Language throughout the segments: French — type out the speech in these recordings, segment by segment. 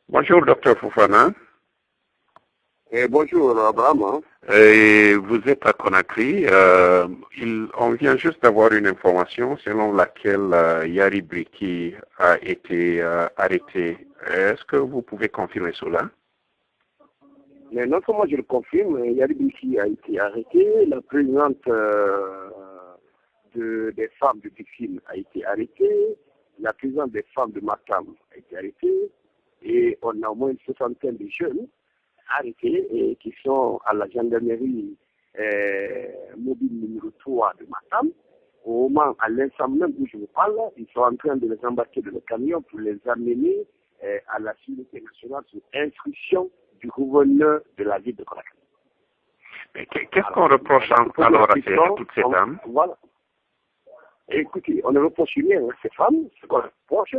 Bonjour, docteur Fofana. Bonjour, Abraham. Vous êtes à Conakry. On vient juste d'avoir une information selon laquelle Yari Briki a été arrêté. Est-ce que vous pouvez confirmer cela? Mais non seulement je le confirme, Yari Briki a été arrêté, la présidente des femmes de Dixine a été arrêtée, la présidente des femmes de Matam a été arrêtée, et on a au moins une soixantaine de jeunes arrêtés et qui sont à la gendarmerie mobile numéro 3 de Matam. Au moment, à l'instant même où je vous parle, ils sont en train de les embarquer dans le camion pour les amener à la Sûreté nationale sous instruction du gouverneur de la ville de Conakry. Qu'est-ce qu'on reproche alors à toutes ces dames? Voilà. Écoutez, on ne reproche rien à ces femmes. Ce qu'on reproche,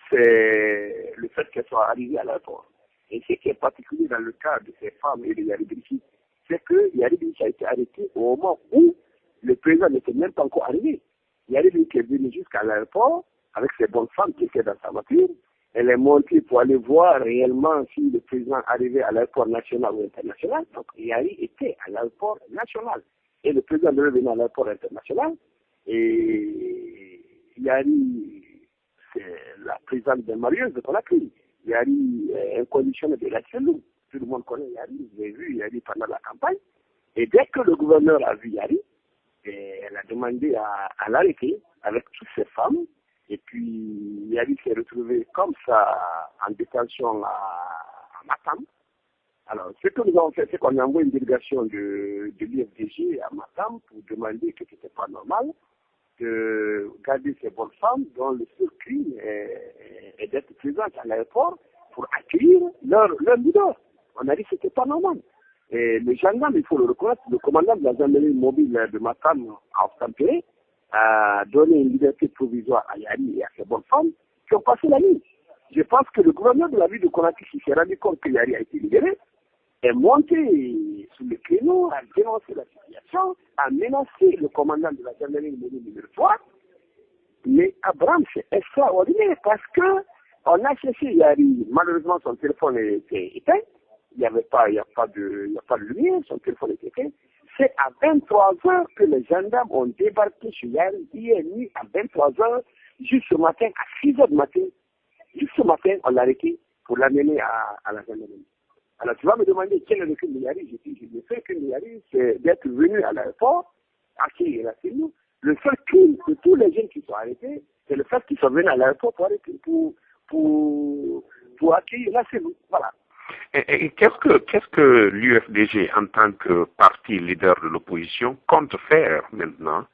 c'est le fait qu'elles soient arrivées à l'aéroport. Et ce qui est particulier dans le cas de ces femmes et de Yari Briki, c'est que Yari Briki a été arrêté au moment où le président n'était même pas encore arrivé. Yari Briki est venu jusqu'à l'aéroport avec ses bonnes femmes qui étaient dans sa voiture. Elle est montée pour aller voir réellement si le président arrivait à l'aéroport national ou international. Donc Yari était à l'aéroport national. Et le président devait venir à l'aéroport international. Et Yari, c'est la présidente des marieuses de Conakry. Yari est inconditionnel de la Cellou. Tout le monde connaît Yari. J'ai vu Yari pendant la campagne. Et dès que le gouverneur a vu Yari, elle a demandé à l'arrêter avec toutes ses femmes. Et puis Yari s'est retrouvé comme ça en détention à Matam. Alors, ce que nous avons fait, c'est qu'on a envoyé une délégation de l'IFDG à Matam pour demander que ce n'était pas normal de garder ces bonnes femmes dont le seul crime est d'être présentes à l'aéroport pour accueillir leur leader. On a dit que ce n'était pas normal. Et le gendarme, il faut le reconnaître, le commandant de la gendarmerie mobile de Matam a obtempéré, a donné une liberté provisoire à Yari et à ces bonnes femmes qui ont passé la nuit. Je pense que le gouverneur de la ville de Conakry, qui s'est rendu compte que Yari a été libéré, est monté sur le créneau, a dénoncé la situation, a menacé le commandant de la gendarmerie numéro 3. Mais Abraham, c'est extraordinaire parce que on a cherché Yari, malheureusement son téléphone était éteint, il n'y a pas de lumière, son téléphone était éteint. C'est à 23 heures que les gendarmes ont débarqué chez Yari, hier nuit à 23 heures, juste ce matin à 6 heures du matin. Juste ce matin, on l'a arrêté pour l'amener à la gendarmerie. Alors tu vas me demander quel est le crime de Yari. Je dis, le seul crime de Yari, c'est d'être venu à l'aéroport, accueillir la cellule. Le seul crime de tous les jeunes qui sont arrêtés, c'est le fait qu'ils sont venus à l'aéroport pour accueillir la cellule. Voilà. Et qu'est-ce que l'UFDG, en tant que parti leader de l'opposition, compte faire maintenant?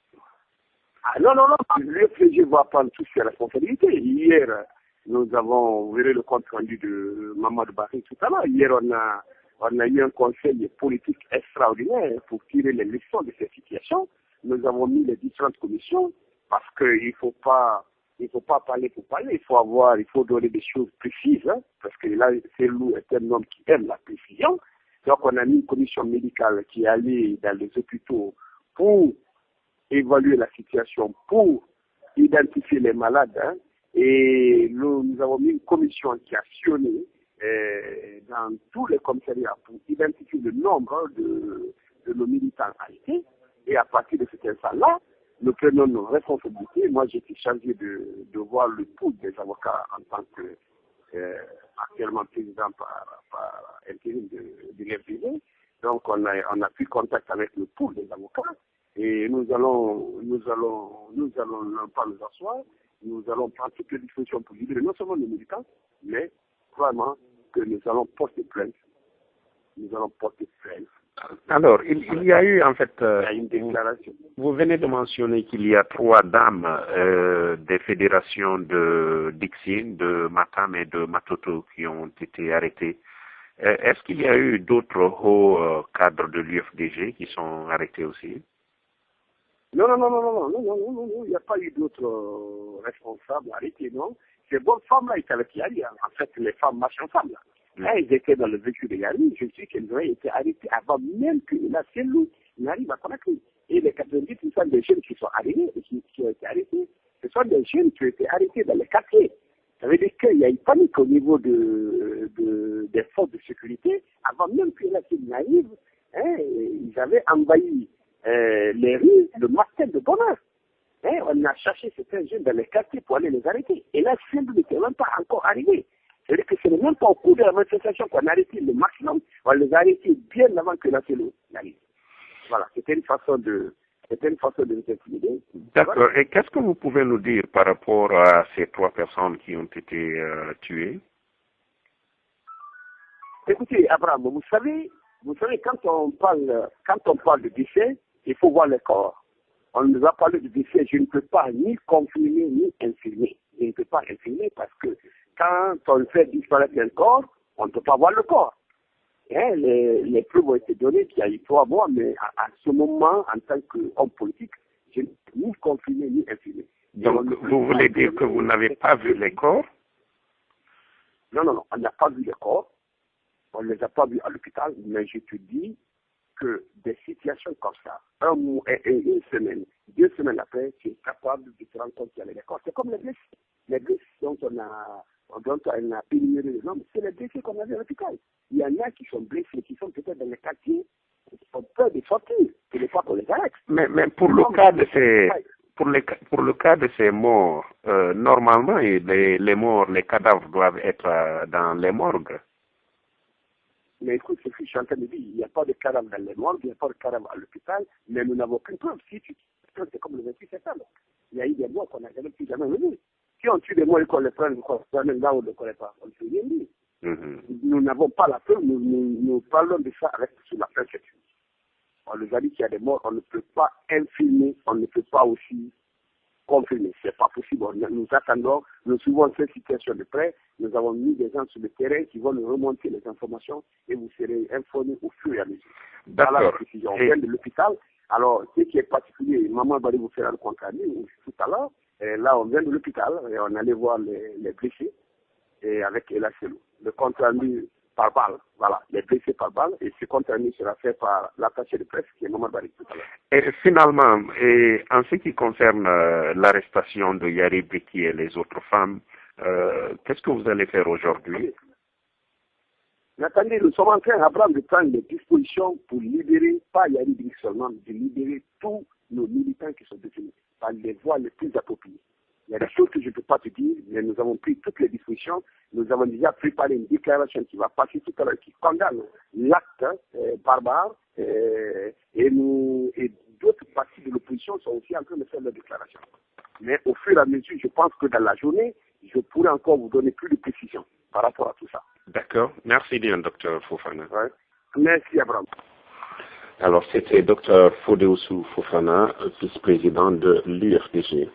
Ah, non, l'UFDG va prendre toutes ses responsabilités. Hier, nous avons vu le compte rendu de Mamadou Bakri tout à l'heure. Hier, on a eu un conseil politique extraordinaire pour tirer les leçons de cette situation. Nous avons mis les différentes commissions parce qu'il ne faut pas parler pour parler. Il faut donner des choses précises, hein, parce que là, Cellou est un homme qui aime la précision. Donc, on a mis une commission médicale qui est allée dans les hôpitaux pour évaluer la situation, pour identifier les malades, hein. Et nous avons mis une commission qui a sillonné dans tous les commissariats pour identifier le nombre de nos militants arrêtés. Et à partir de cet instant-là, nous prenons nos responsabilités. Moi, j'étais chargé de voir le pool des avocats en tant que actuellement président par intérim de l'FDG. Donc, on a pris contact avec le pool des avocats et nous allons pas nous asseoir. Nous allons prendre toutes les dispositions pour libérer non seulement les militants, mais vraiment que nous allons porter plainte. Alors, il y a eu en fait, une déclaration. Vous venez de mentionner qu'il y a 3 dames des fédérations de Dixine, de Matam et de Matoto qui ont été arrêtées. Est-ce qu'il y a eu d'autres hauts cadres de l'UFDG qui sont arrêtés aussi? Non, il n'y a pas eu d'autres responsables arrêtés, non. Ces bonnes femmes-là étaient avec Yari, hein. En fait, les femmes marchent ensemble. Elles étaient dans le véhicule de Yari, je sais qu'elles avaient été arrêtées avant même que la cellule n'arrive à Conakry. Et les 90% des jeunes qui sont arrivés et qui ont été arrêtés, ce sont des jeunes qui ont été arrêtés dans les quartiers. Ça veut dire qu'il y a une panique au niveau des forces de sécurité. Avant même que la Chine n'arrive, hein, ils avaient envahi les rues le matin de bonne heure. Hein, on a cherché certains jeunes dans les quartiers pour aller les arrêter. Et là, le n'était même pas encore arrivé. C'est-à-dire que ce n'est même pas au cours de la manifestation qu'on a arrêté le maximum. On les a arrêtés bien avant que la CELO n'arrive. Voilà, c'était une façon de nous intimider. D'accord. Voilà. Et qu'est-ce que vous pouvez nous dire par rapport à ces 3 personnes qui ont été tuées? Écoutez, Abraham, vous savez, quand on parle de décès, il faut voir le corps. On nous a parlé de décès, je ne peux pas ni confirmer ni infirmer. Je ne peux pas infirmer parce que quand on fait disparaître un corps, on ne peut pas voir le corps. Hein, les preuves ont été données qu'il y a eu 3 mois, mais à ce moment, en tant qu'homme politique, je ne peux ni confirmer ni infirmer. Donc, vous voulez dire que vous n'avez pas vu les corps? Non, on n'a pas vu les corps. On ne les a pas vus à l'hôpital, mais je te dis que des situations comme ça, un mois et une semaine, 2 semaines après, tu es capable de te rendre compte qu'il y avait des corps. C'est comme les blessés. Les blessés dont on a énuméré les noms, c'est les blessés qu'on a vus à l'hôpital. Il y en a qui sont blessés, qui sont peut-être dans les quartiers, qui ont peur de sortir, c'est des fois qu'on les arrête. Mais pour le cas de ces... Pour le cas de ces morts, normalement, les morts, les cadavres doivent être dans les morgues. Mais écoute, ce que je suis en train de dire, il n'y a pas de cadavre dans les morgues, il n'y a pas de cadavre à l'hôpital, mais nous n'avons aucune preuve. Si tu c'est comme le 28 septembre. Il y a eu des morts qu'on n'a jamais pu jamais venir. Si on tue des morts et qu'on les prend, même là où on ne les connaît pas, on ne peut rien dire. Nous n'avons pas la preuve, nous parlons de ça sur la presse. On nous a dit qu'il y a des morts, on ne peut pas infirmer, on ne peut pas aussi confirmer. C'est pas possible. Nous attendons, nous suivons cette situation de près. Nous avons mis des gens sur le terrain qui vont nous remonter les informations et vous serez informés au fur et à mesure. Voilà la précision. On vient de l'hôpital. Alors, ce qui est particulier, maman va aller vous faire le compte rendu tout à l'heure. Là, on vient de l'hôpital et on allait voir les blessés et avec Ella Selou. Le compte rendu par balle, voilà, les blessés par balle, et ce compte rendu sera fait par l'attaché de presse qui est Maman Bari tout à l'heure. Et finalement, en ce qui concerne l'arrestation de Yari Beki et les autres femmes, qu'est-ce que vous allez faire aujourd'hui? Mais attendez, nous sommes en train, Abraham, de prendre des dispositions pour libérer, pas Yari Beki seulement, de libérer tous nos militants qui sont détenus par les voies les plus appropriées. Il y a des choses que je ne peux pas te dire, mais nous avons pris toutes les dispositions. Nous avons déjà préparé une déclaration qui va passer tout à l'heure, qui condamne l'acte barbare, et d'autres parties de l'opposition sont aussi en train de faire leur déclaration. Mais au fur et à mesure, je pense que dans la journée, je pourrai encore vous donner plus de précisions par rapport à tout ça. D'accord. Merci bien, Dr Fofana. Ouais. Merci, Abraham. Alors, c'était Dr Fodéoussou Fofana, vice-président de l'URDG.